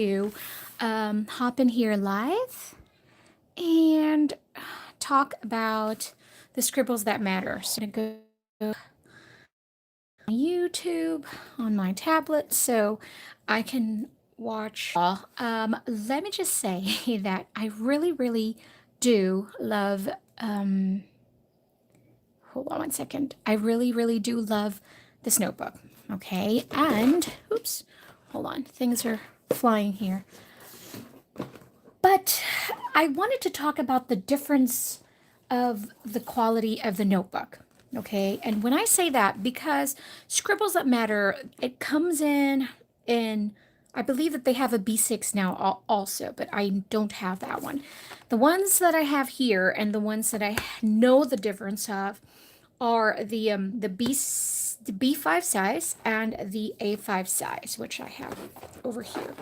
to hop in here live and talk about the scribbles that matter. So I'm going to go on YouTube on my tablet so I can watch. Let me just say that I really do love, hold on one second. I really do love this notebook. Okay, and oops, hold on, things are flying here. But I wanted to talk about the difference of the quality of the notebook. Okay, and when I say that, because Scribbles That Matter, it comes in, I believe that they have a B6 now also, but I don't have that one. The ones that I have here and the ones that I know the difference of are the B5 size and the A5 size, which I have over here.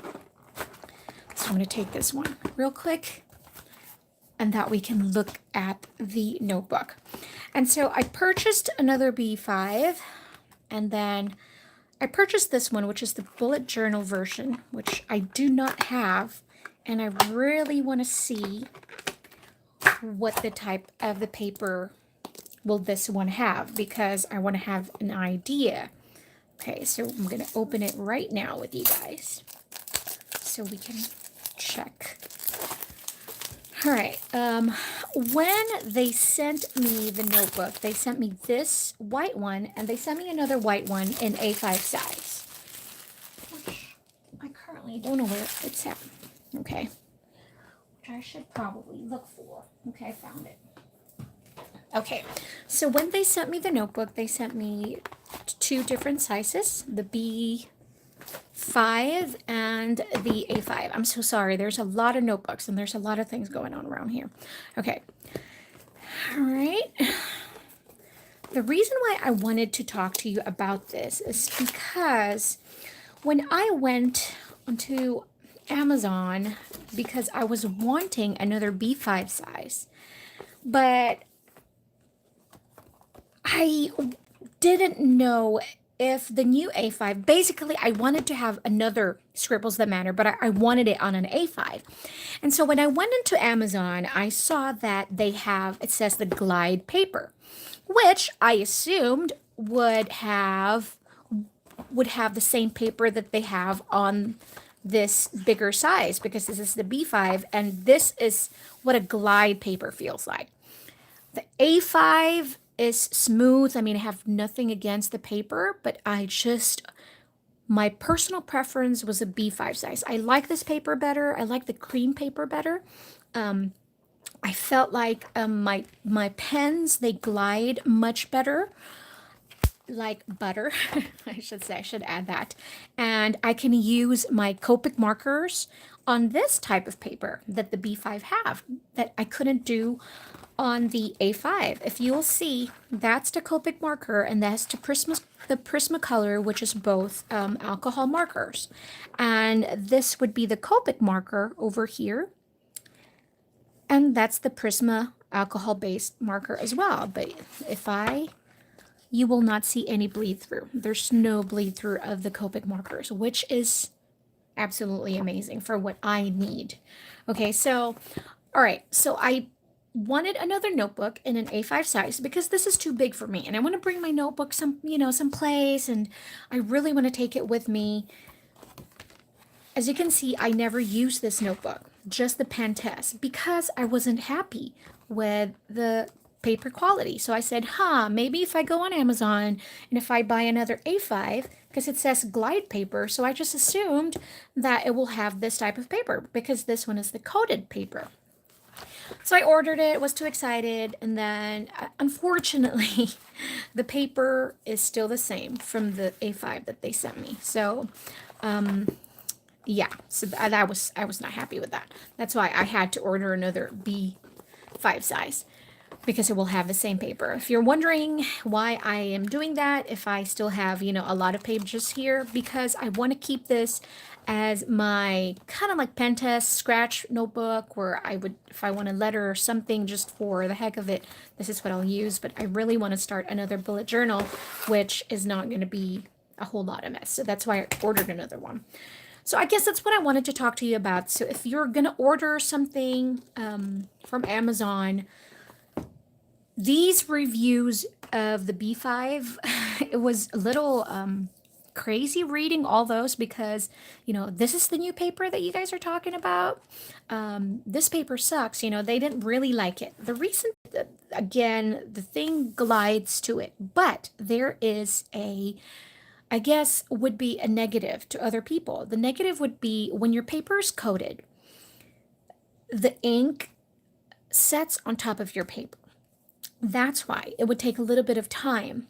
So I'm going to take this one real quick and that we can look at the notebook. And so I purchased another B5 and then I purchased this one, which is the bullet journal version, which I do not have. And I really want to see what the type of the paper will this one have, because I want to have an idea. Okay, so I'm going to open it right now with you guys so we can check. All right, when they sent me the notebook, they sent me this white one and they sent me another white one in A5 size, which I currently don't know where it's at. Okay, which I should probably look for. Okay, I found it. Okay, so when they sent me the notebook, they sent me two different sizes, the B5 and the A5. I'm so sorry. There's a lot of notebooks and there's a lot of things going on around here. Okay. All right. The reason why I wanted to talk to you about this is because when I went onto Amazon, because I was wanting another B5 size, but I didn't know if the new A5, basically I wanted to have another Scribbles That Matter, but I wanted it on an A5. And so when I went into Amazon, I saw that they have, it says the glide paper, which I assumed would have the same paper that they have on this bigger size, because this is the B5 and this is what a glide paper feels like. The A5 is smooth. I mean, I have nothing against the paper, but my personal preference was a B5 size. I like this paper better. I like the cream paper better. I felt like my pens, they glide much better, like butter. I should say, I should add that. And I can use my Copic markers on this type of paper that the B5 have that I couldn't do on the A5. If you'll see, that's the Copic marker and that's the Prismacolor, which is both alcohol markers. And this would be the Copic marker over here. And that's the Prisma alcohol-based marker as well. But you will not see any bleed through. There's no bleed through of the Copic markers, which is absolutely amazing for what I need. Okay, so, all right, so I wanted another notebook in an A5 size because this is too big for me. And I want to bring my notebook someplace, and I really want to take it with me. As you can see, I never used this notebook, just the pen test, because I wasn't happy with the paper quality. So I said, maybe if I go on Amazon and if I buy another A5, because it says glide paper, so I just assumed that it will have this type of paper because this one is the coated paper. So I ordered it, was too excited, and then unfortunately the paper is still the same from the A5 that they sent me. So yeah, so I was not happy with that. That's why I had to order another B5 size, because it will have the same paper. If you're wondering why I am doing that, if I still have, a lot of pages here, because I want to keep this as my kind of like pen test scratch notebook, where if I want a letter or something just for the heck of it, this is what I'll use. But I really want to start another bullet journal, which is not going to be a whole lot of mess. So that's why I ordered another one. So I guess that's what I wanted to talk to you about. So if you're going to order something from Amazon, these reviews of the B5, it was a little crazy reading all those because, this is the new paper that you guys are talking about. This paper sucks. They didn't really like it. The reason, again, the thing glides to it, but there is I guess, would be a negative to other people. The negative would be when your paper is coated, the ink sets on top of your paper. That's why it would take a little bit of time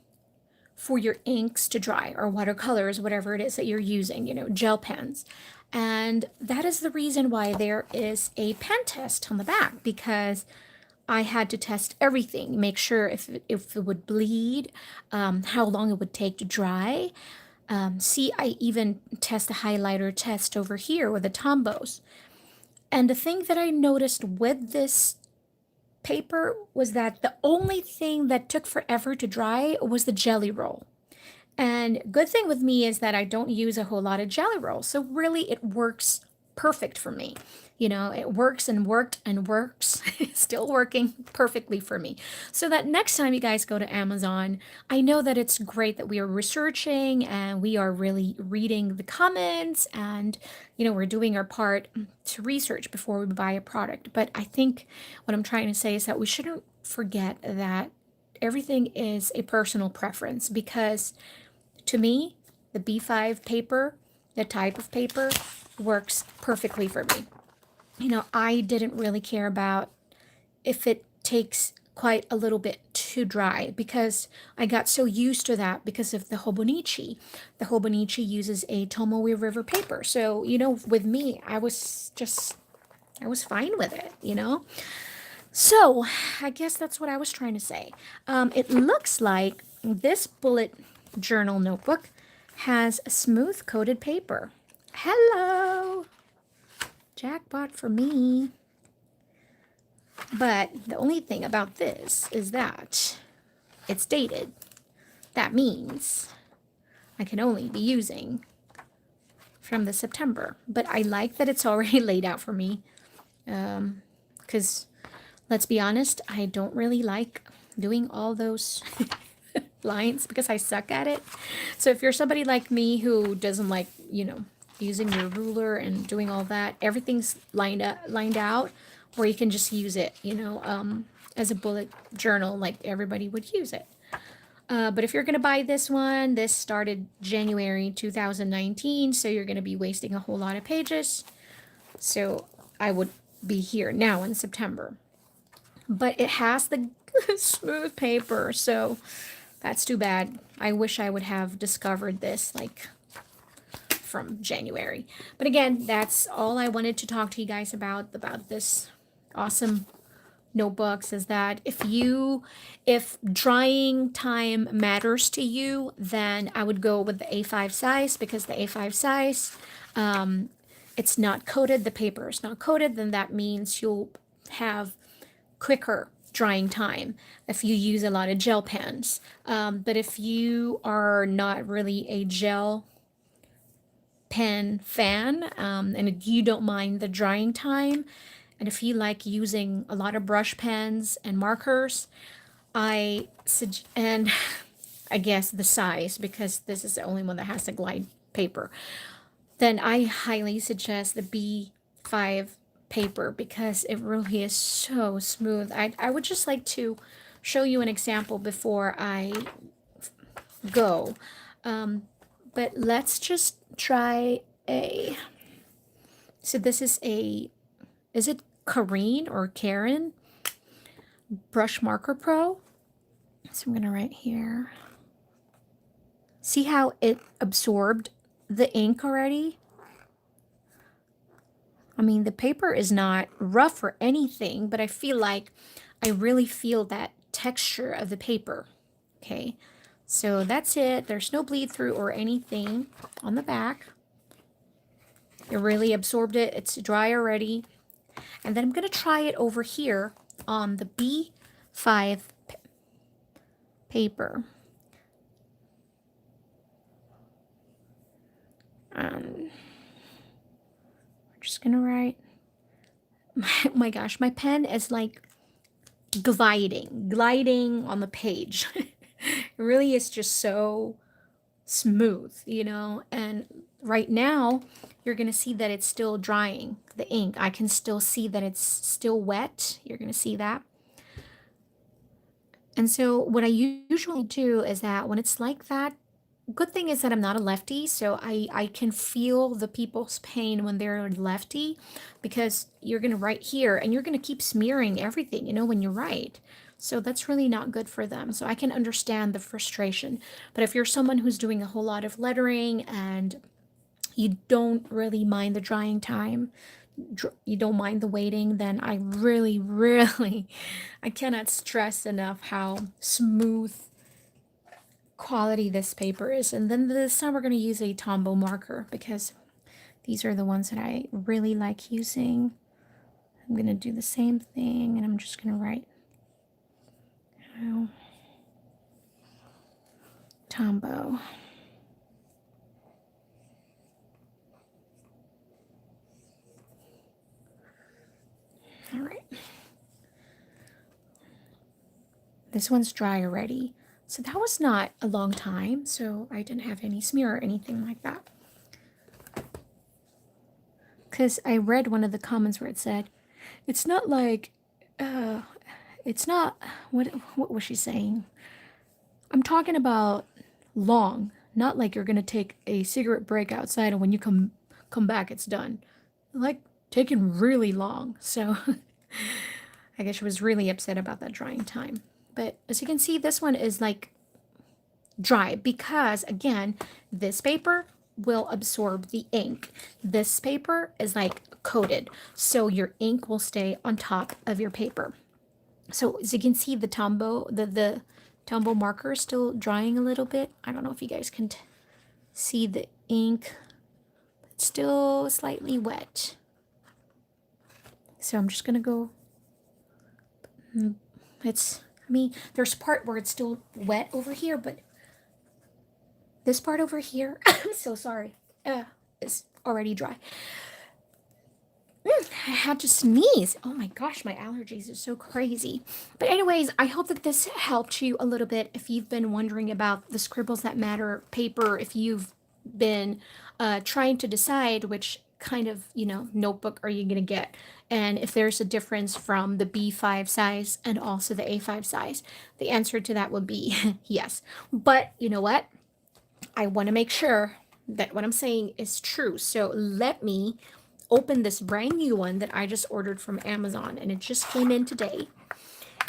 for your inks to dry, or watercolors, whatever it is that you're using, gel pens. And that is the reason why there is a pen test on the back, because I had to test everything, make sure if it would bleed, how long it would take to dry. See, I even test the highlighter test over here with the Tombos. And the thing that I noticed with this paper was that the only thing that took forever to dry was the jelly roll. And good thing with me is that I don't use a whole lot of jelly roll. So really it works perfect for me. It works and worked and works. It's still working perfectly for me. So that next time you guys go to Amazon, I know that it's great that we are researching and we are really reading the comments and, we're doing our part to research before we buy a product. But I think what I'm trying to say is that we shouldn't forget that everything is a personal preference, because to me, the B5 paper, the type of paper, works perfectly for me. I didn't really care about if it takes quite a little bit to dry, because I got so used to that because of the Hobonichi. The Hobonichi uses a Tomoe River paper. So, with me, I was fine with it. So, I guess that's what I was trying to say. It looks like this bullet journal notebook has a smooth coated paper. Hello! Jackpot for me. But the only thing about this is that it's dated. That means I can only be using from the September. But I like that it's already laid out for me. Because, let's be honest, I don't really like doing all those lines because I suck at it. So if you're somebody like me who doesn't like, using your ruler and doing all that, everything's lined out, where you can just use it, as a bullet journal like everybody would use it. But if you're going to buy this one, this started January 2019, so you're going to be wasting a whole lot of pages. So I would be here now in September. But it has the smooth paper, so that's too bad. I wish I would have discovered this from January. But again, that's all I wanted to talk to you guys about this awesome notebooks, is that if drying time matters to you, then I would go with the A5 size, because the A5 size, it's not coated, the paper is not coated, then that means you'll have quicker drying time if you use a lot of gel pens. But if you are not really a gel pen fan, and you don't mind the drying time, and if you like using a lot of brush pens and markers, and I guess the size, because this is the only one that has the glide paper, then I highly suggest the B5 paper, because it really is so smooth. I would just like to show you an example before I go. But let's just try so this is is it Karen or Karen Brush Marker Pro? So I'm going to write here. See how it absorbed the ink already? I mean, the paper is not rough or anything, but I really feel that texture of the paper. Okay, so that's it. There's no bleed through or anything on the back. It really absorbed it. It's dry already. And then I'm going to try it over here on the B5 paper. just gonna write. Oh my gosh, my pen is like gliding on the page. It really is just so smooth, you know. And right now, you're gonna see that it's still drying. The ink, I can still see that it's still wet. You're gonna see that. And so what I usually do is that when it's like that, good thing is that I'm not a lefty, so I can feel the people's pain when they're a lefty, because you're going to write here and you're going to keep smearing everything, you know, when you write. So that's really not good for them. So I can understand the frustration. But if you're someone who's doing a whole lot of lettering and you don't really mind the drying time, you don't mind the waiting, then I really, really, I cannot stress enough how smooth quality this paper is. And then this time we're going to use a Tombow marker because these are the ones that I really like using. I'm going to do the same thing and I'm just going to write Tombow. All right. This one's dry already. So that was not a long time, so I didn't have any smear or anything like that. Because I read one of the comments where it said, it's not like, it's not, what was she saying? I'm talking about long, not like you're going to take a cigarette break outside and when you come back, it's done. Like taking really long. So I guess she was really upset about that drying time. But as you can see, this one is like dry because, again, this paper will absorb the ink. This paper is like coated, so your ink will stay on top of your paper. So as you can see, the Tombow marker is still drying a little bit. I don't know if you guys can see the ink. It's still slightly wet. So I'm just gonna go. I mean, there's part where it's still wet over here, but this part over here, I'm so sorry, is already dry. I had to sneeze. Oh my gosh, my allergies are so crazy. But anyways, I hope that this helped you a little bit if you've been wondering about the Scribbles That Matter paper, if you've been trying to decide which kind of, you know, notebook are you going to get, and if there's a difference from the B5 size and also the A5 size. The answer to that would be yes. But you know what? I want to make sure that what I'm saying is true. So let me open this brand new one that I just ordered from Amazon, and it just came in today.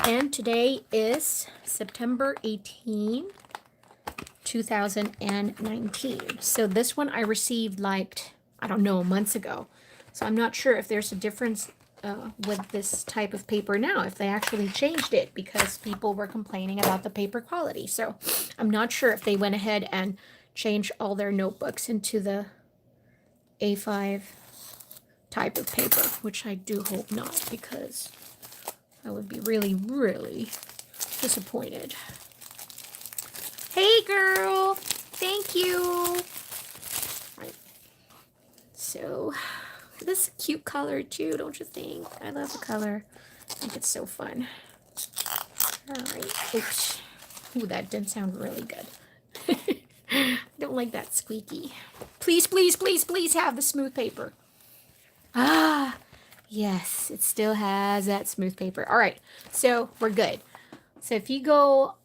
And today is September 18, 2019. So this one I received like, I don't know, months ago. So I'm not sure if there's a difference with this type of paper now, if they actually changed it, because people were complaining about the paper quality. So I'm not sure if they went ahead and changed all their notebooks into the A5 type of paper, which I do hope not, because I would be really, really disappointed. Hey girl, thank you. Right. So this is a cute color too, don't you think? I love the color. I think it's so fun. All right. Oops. Ooh, that didn't sound really good. I don't like that squeaky. Please, please, please, please have the smooth paper. Ah, yes, it still has that smooth paper. All right, so we're good. So if you go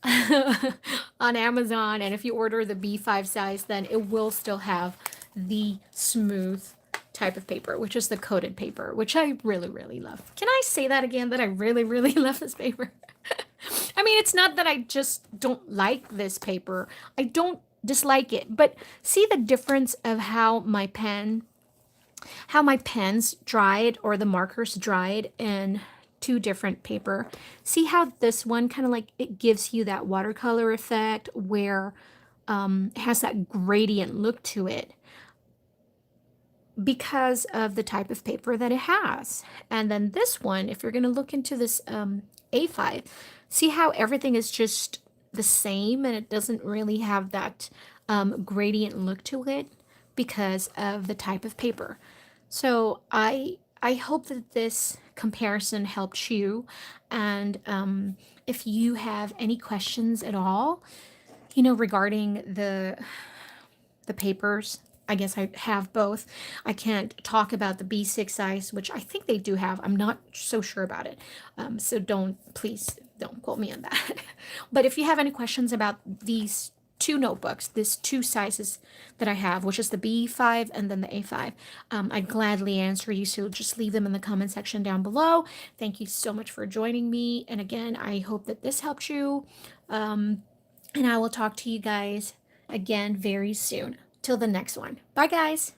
on Amazon and if you order the B5 size, then it will still have the smooth type of paper, which is the coated paper, which I really, really love. Can I say that again, that I really, really love this paper? I mean, it's not that I just don't like this paper. I don't dislike it, but see the difference of how my pens dried, or the markers dried, in two different paper. See how this one kind of like, it gives you that watercolor effect where it has that gradient look to it because of the type of paper that it has. And then this one, if you're going to look into this A5, see how everything is just the same and it doesn't really have that gradient look to it because of the type of paper. So I hope that this comparison helped you. And if you have any questions at all, regarding the papers, I guess I have both. I can't talk about the B6 size, which I think they do have. I'm not so sure about it. So please don't quote me on that. But if you have any questions about these two notebooks, these two sizes that I have, which is the B5 and then the A5, I'd gladly answer you. So just leave them in the comment section down below. Thank you so much for joining me. And again, I hope that this helped you. And I will talk to you guys again very soon. Till the next one. Bye, guys.